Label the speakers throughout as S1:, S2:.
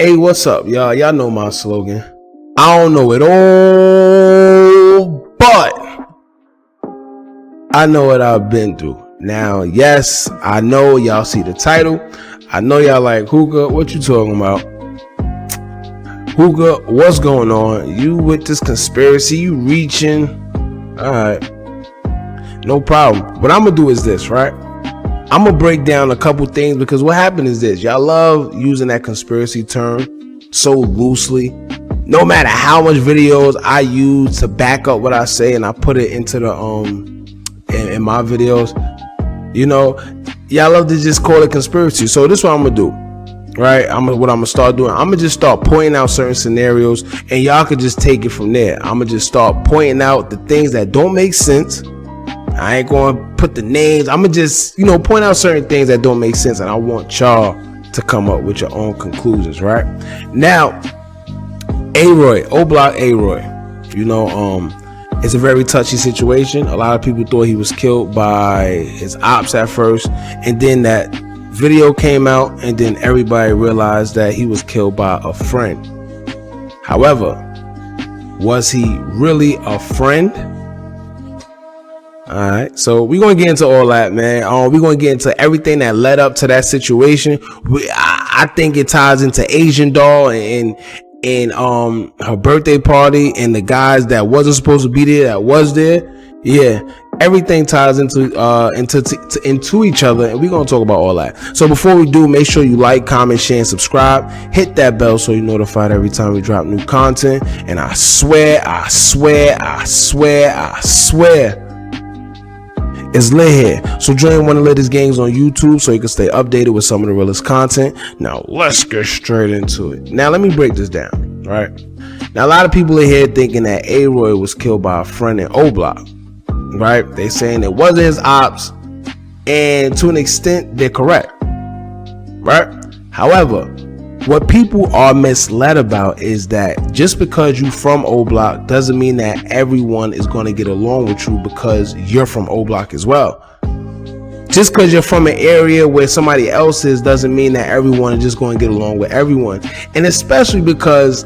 S1: Hey, what's up, y'all? Y'all know my slogan. I don't know it all, but I know what I've been through. Now, yes, I know y'all see the title. I know y'all like, Hookah, what you talking about? Hookah, what's going on? You with this conspiracy? You reaching? All right. No problem. What I'm going to do is this, right? I'm going to break down a couple things because what happened is this. Y'all love using that conspiracy term so loosely. No matter how much videos I use to back up what I say and I put it into the in my videos, you know, y'all love to just call it conspiracy. So this is what I'm going to do, right? What I'm going to start doing. I'm going to just start pointing out certain scenarios and y'all could just take it from there. I'm going to just start pointing out the things that don't make sense. I ain't going to put the names. I'm going to just, point out certain things that don't make sense. And I want y'all to come up with your own conclusions, right? Now, AROY, OBlock AROY. It's a very touchy situation. A lot of people thought he was killed by his ops at first. And then that video came out. And then everybody realized that he was killed by a friend. However, was he really a friend? All right, so we're going to get into all that, man. We're going to get into everything that led up to that situation. I think it ties into Asian Doll and her birthday party and the guys that wasn't supposed to be there that was there. Yeah, everything ties into each other, and we're going to talk about all that. So before we do, make sure you like, comment, share, and subscribe. Hit that bell so you're notified every time we drop new content. And I swear, it's lit here. So join one of the latest gangs on YouTube so you can stay updated with some of the realest content. Now let's get straight into it. Now let me break this down, right? Now a lot of people are here thinking that AROY was killed by a friend in OBlock, right? They saying it wasn't his ops, and to an extent they're correct, right? However, what people are misled about is that just because you from OBlock doesn't mean that everyone is going to get along with you because you're from OBlock as well. Just because you're from an area where somebody else is doesn't mean that everyone is just going to get along with everyone. And especially because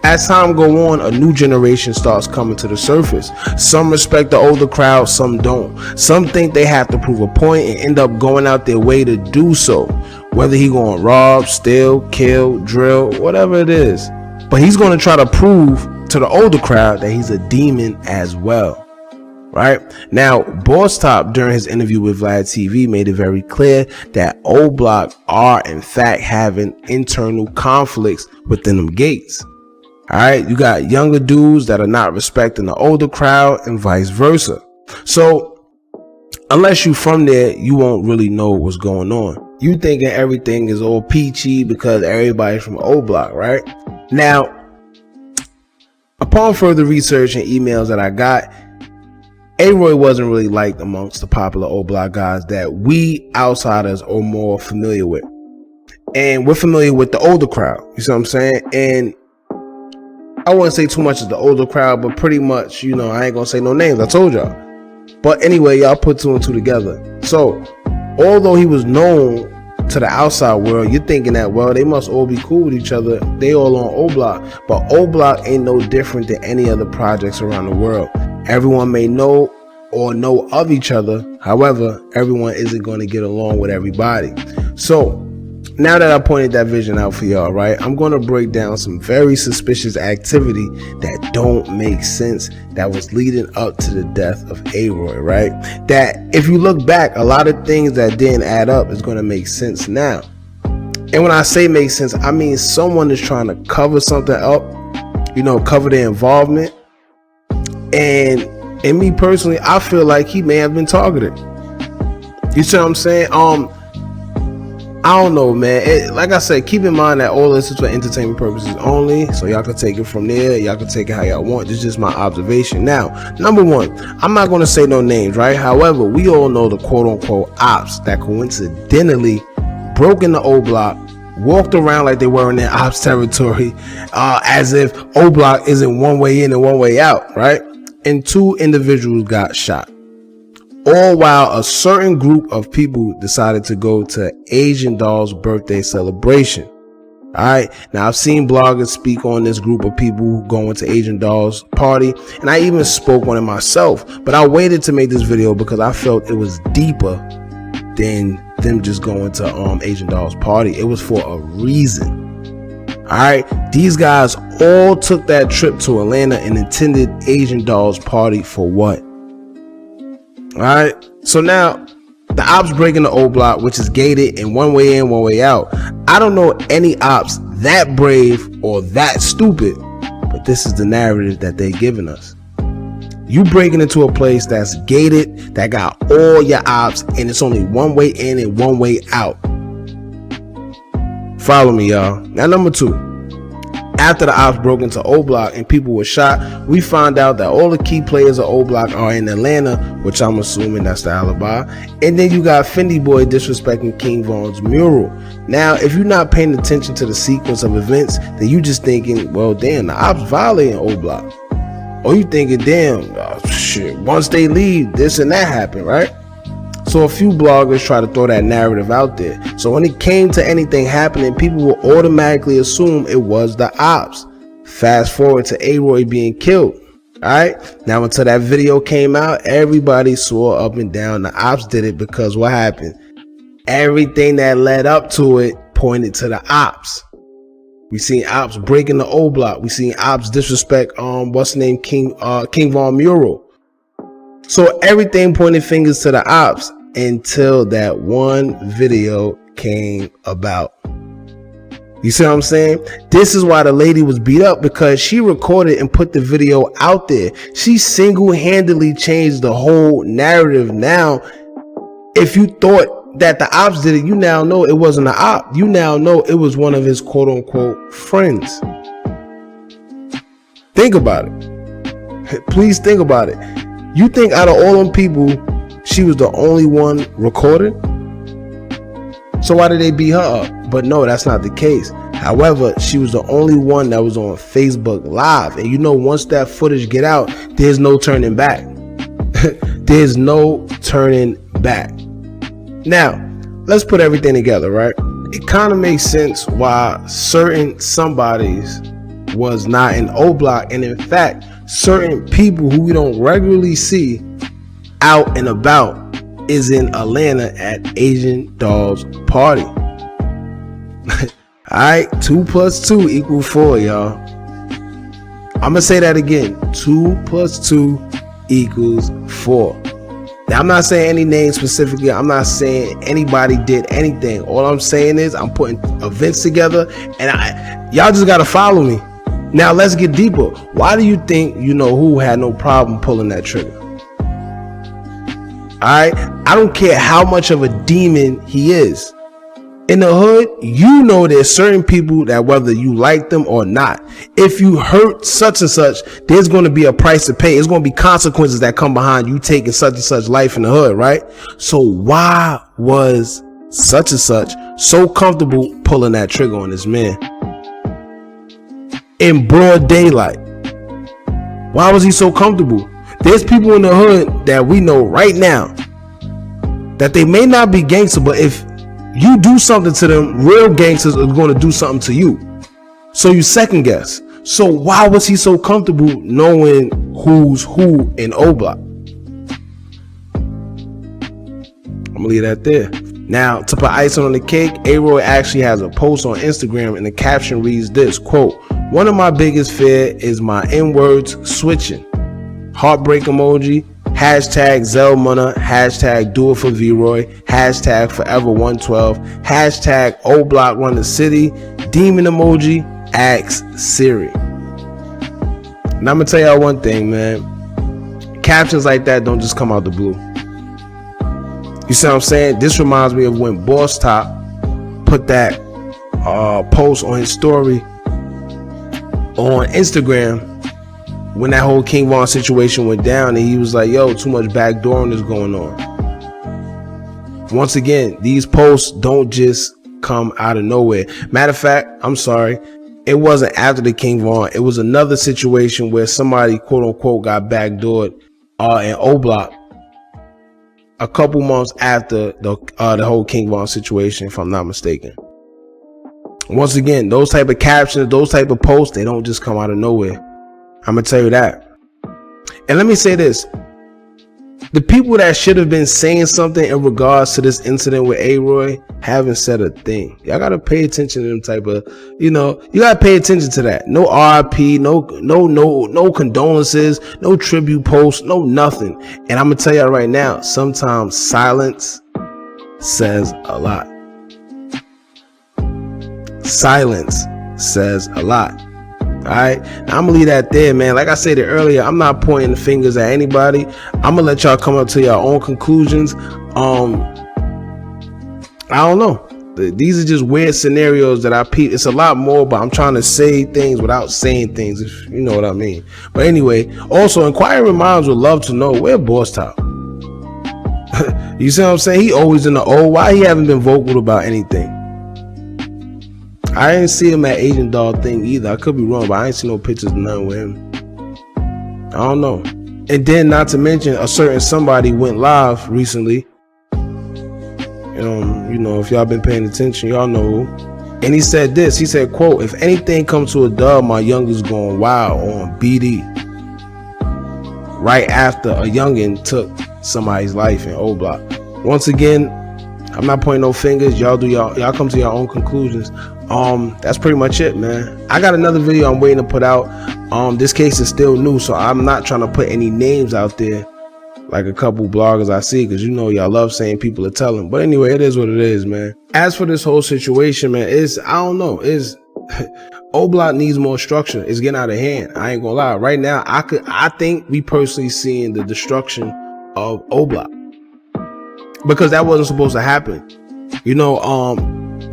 S1: as time go on, a new generation starts coming to the surface. Some respect the older crowd, some don't. Some think they have to prove a point and end up going out their way to do so. Whether he going to rob, steal, kill, drill, whatever it is. But he's going to try to prove to the older crowd that he's a demon as well. Right? Now, Boss Top during his interview with Vlad TV made it very clear that OBlock are in fact having internal conflicts within them gates. All right, you got younger dudes that are not respecting the older crowd and vice versa. So unless you from there, you won't really know what's going on. You thinking everything is all peachy because everybody's from OBlock, right? Now, upon further research and emails that I got, AROY wasn't really liked amongst the popular OBlock guys that we outsiders are more familiar with. And we're familiar with the older crowd, you see what I'm saying? And I wouldn't say too much of the older crowd, but pretty much, I ain't gonna say no names. I told y'all. But anyway, y'all put two and two together. So, although he was known to the outside world, you're thinking that, well, they must all be cool with each other. They all on OBlock. But OBlock ain't no different than any other projects around the world. Everyone may know or know of each other. However, everyone isn't going to get along with everybody. So, now that I pointed that vision out for y'all, right, I'm going to break down some very suspicious activity that don't make sense that was leading up to the death of AROY, right? That if you look back, a lot of things that didn't add up is going to make sense now. And when I say make sense, I mean someone is trying to cover something up, cover their involvement. And me personally, I feel like he may have been targeted. You see what I'm saying? I don't know, man. Like I said, keep in mind that all this is for entertainment purposes only. So y'all can take it from there. Y'all can take it how y'all want. This is just my observation. Now, number one, I'm not going to say no names, right? However, we all know the quote unquote ops that coincidentally broke into OBlock, walked around like they were in their ops territory, as if OBlock isn't one way in and one way out, right? And two individuals got shot. All while a certain group of people decided to go to Asian Doll's birthday celebration. All right. Now, I've seen bloggers speak on this group of people who go into Asian Doll's party, and I even spoke on it myself. But I waited to make this video because I felt it was deeper than them just going to Asian Doll's party. It was for a reason. All right. These guys all took that trip to Atlanta and attended Asian Doll's party for what? All right. So now, the ops breaking the OBlock, which is gated and one way in, one way out. I don't know any ops that brave or that stupid, but this is the narrative that they're giving us. You breaking into a place that's gated, that got all your ops, and it's only one way in and one way out. Follow me, y'all. Now, number 2. After the ops broke into OBlock and people were shot, we found out that all the key players of OBlock are in Atlanta, which I'm assuming that's the alibi. And then you got Fendi Boy disrespecting King Von's mural. Now, if you're not paying attention to the sequence of events, then you just thinking, well, damn, the ops violating OBlock. Or you thinking, damn, shit, once they leave, this and that happened, right? So a few bloggers try to throw that narrative out there. So when it came to anything happening, people will automatically assume it was the ops. Fast forward to AROY being killed. Alright, now until that video came out, everybody swore up and down the ops did it, because what happened? Everything that led up to it pointed to the ops. We seen ops breaking the OBlock. We seen ops disrespect what's the name, King Von mural. So everything pointed fingers to the ops until that one video came about. You see what I'm saying? This is why the lady was beat up, because she recorded and put the video out there. She single-handedly changed the whole narrative. Now, if you thought that the ops did it, you now know it wasn't an op. You now know it was one of his quote-unquote friends. Think about it. Please think about it. You think out of all them people, she was the only one recorded? So why did they beat her up? But no, that's not the case. However, she was the only one that was on Facebook Live. And you know, once that footage get out, there's no turning back. There's no turning back. Now, let's put everything together, right? It kind of makes sense why certain somebodies was not in OBlock, and in fact, certain people who we don't regularly see out and about is in Atlanta at Asian Doll's party. Alright, 2 + 2 = 4, y'all. I'm gonna say that again. 2 + 2 = 4. Now, I'm not saying any name specifically. I'm not saying anybody did anything. All I'm saying is I'm putting events together, and y'all just gotta follow me. Now let's get deeper. Why do you think you know who had no problem pulling that trigger? Alright, I don't care how much of a demon he is. In the hood, you know there's certain people that whether you like them or not, if you hurt such and such, there's going to be a price to pay. It's going to be consequences that come behind you taking such and such life in the hood, right? So why was such and such so comfortable pulling that trigger on this man in broad daylight? Why was he so comfortable? There's people in the hood that we know right now that they may not be gangster, but if you do something to them, real gangsters are going to do something to you. So you second guess. So why was he so comfortable knowing who's who in OBlock? I'm gonna leave that there. Now, to put icing on the cake, AROY actually has a post on Instagram, and the caption reads this, quote, "One of my biggest fear is my N-words switching. Heartbreak emoji, hashtag Zelmuna, hashtag do it for vroy, hashtag forever 112, hashtag OBlock run the city, demon emoji, ask Siri." And I'm gonna tell y'all one thing, man. Captions like that don't just come out the blue. You see what I'm saying? This reminds me of when Boss Top put that post on his story on Instagram when that whole King Von situation went down, and he was like, yo, too much backdooring is going on. Once again, these posts don't just come out of nowhere. Matter of fact, I'm sorry, it wasn't after the King Von. It was another situation where somebody, quote unquote, got backdoored in OBlock a couple months after the whole King Von situation, if I'm not mistaken. Once again, those type of captions, those type of posts, they don't just come out of nowhere. I'm gonna tell you that. And let me say this. The people that should have been saying something in regards to this incident with AROY haven't said a thing. Y'all gotta pay attention to them type of, you gotta pay attention to that. No RIP, no condolences, no tribute posts, no nothing. And I'm gonna tell y'all right now, sometimes silence says a lot. Silence says a lot. All right, now, I'm gonna leave that there, man. Like I said earlier, I'm not pointing fingers at anybody. I'm gonna let y'all come up to your own conclusions. I don't know. These are just weird scenarios that I peep. It's a lot more, but I'm trying to say things without saying things, if you know what I mean. But anyway, also inquiring minds would love to know where Boss Top. You see what I'm saying? He always in the O. Why he haven't been vocal about anything? I didn't see him at Agent Dog thing either. I could be wrong, but I ain't see no pictures of none with him. I don't know. And then not to mention a certain somebody went live recently. If y'all been paying attention, y'all know who. And he said this. He said, quote, "If anything comes to a dub, my youngest going wild on BD." Right after a youngin took somebody's life in OBlock. Once again, I'm not pointing no fingers. Y'all come to your own conclusions. That's pretty much it, man. I got another video I'm waiting to put out. This case is still new, so I'm not trying to put any names out there like a couple bloggers I see, because y'all love saying people are telling. But anyway, it is what it is, man. As for this whole situation, man, I don't know. OBlock needs more structure. It's getting out of hand. I ain't gonna lie. Right now, I think we personally seeing the destruction of OBlock, because that wasn't supposed to happen.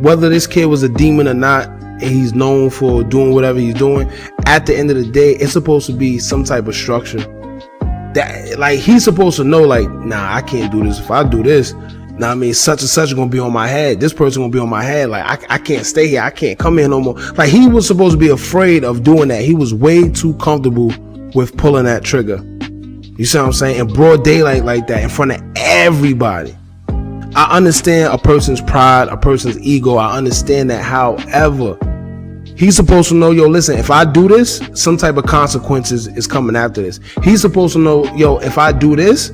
S1: Whether this kid was a demon or not, and he's known for doing whatever he's doing, at the end of the day, it's supposed to be some type of structure that, like, he's supposed to know, like, nah, I can't do this. If I do this, such and such gonna be on my head. This person gonna be on my head. Like, I can't stay here. I can't come here no more. Like, he was supposed to be afraid of doing that. He was way too comfortable with pulling that trigger. You see what I'm saying? In broad daylight like that, in front of everybody. I understand a person's pride, a person's ego. I understand that. However, he's supposed to know, yo, listen, if I do this, some type of consequences is coming after this. He's supposed to know, yo, if I do this,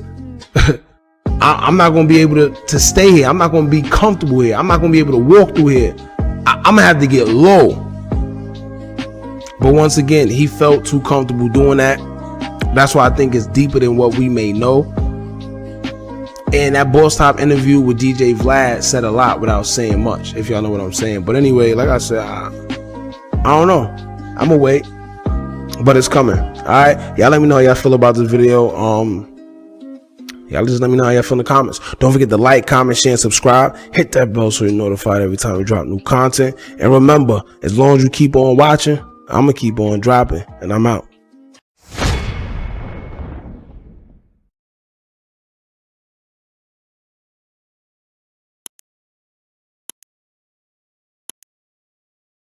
S1: I'm not going to be able to stay here. I'm not going to be comfortable here. I'm not going to be able to walk through here. I'm going to have to get low. But once again, he felt too comfortable doing that. That's why I think it's deeper than what we may know. And that Boss Top interview with DJ Vlad said a lot without saying much, if y'all know what I'm saying. But anyway, like I said, I don't know. I'm gonna wait, but it's coming. All right, y'all let me know how y'all feel about this video. Y'all just let me know how y'all feel in the comments. Don't forget to like, comment, share, and subscribe. Hit that bell so you're notified every time we drop new content. And remember, as long as you keep on watching, I'm gonna keep on dropping. And I'm out.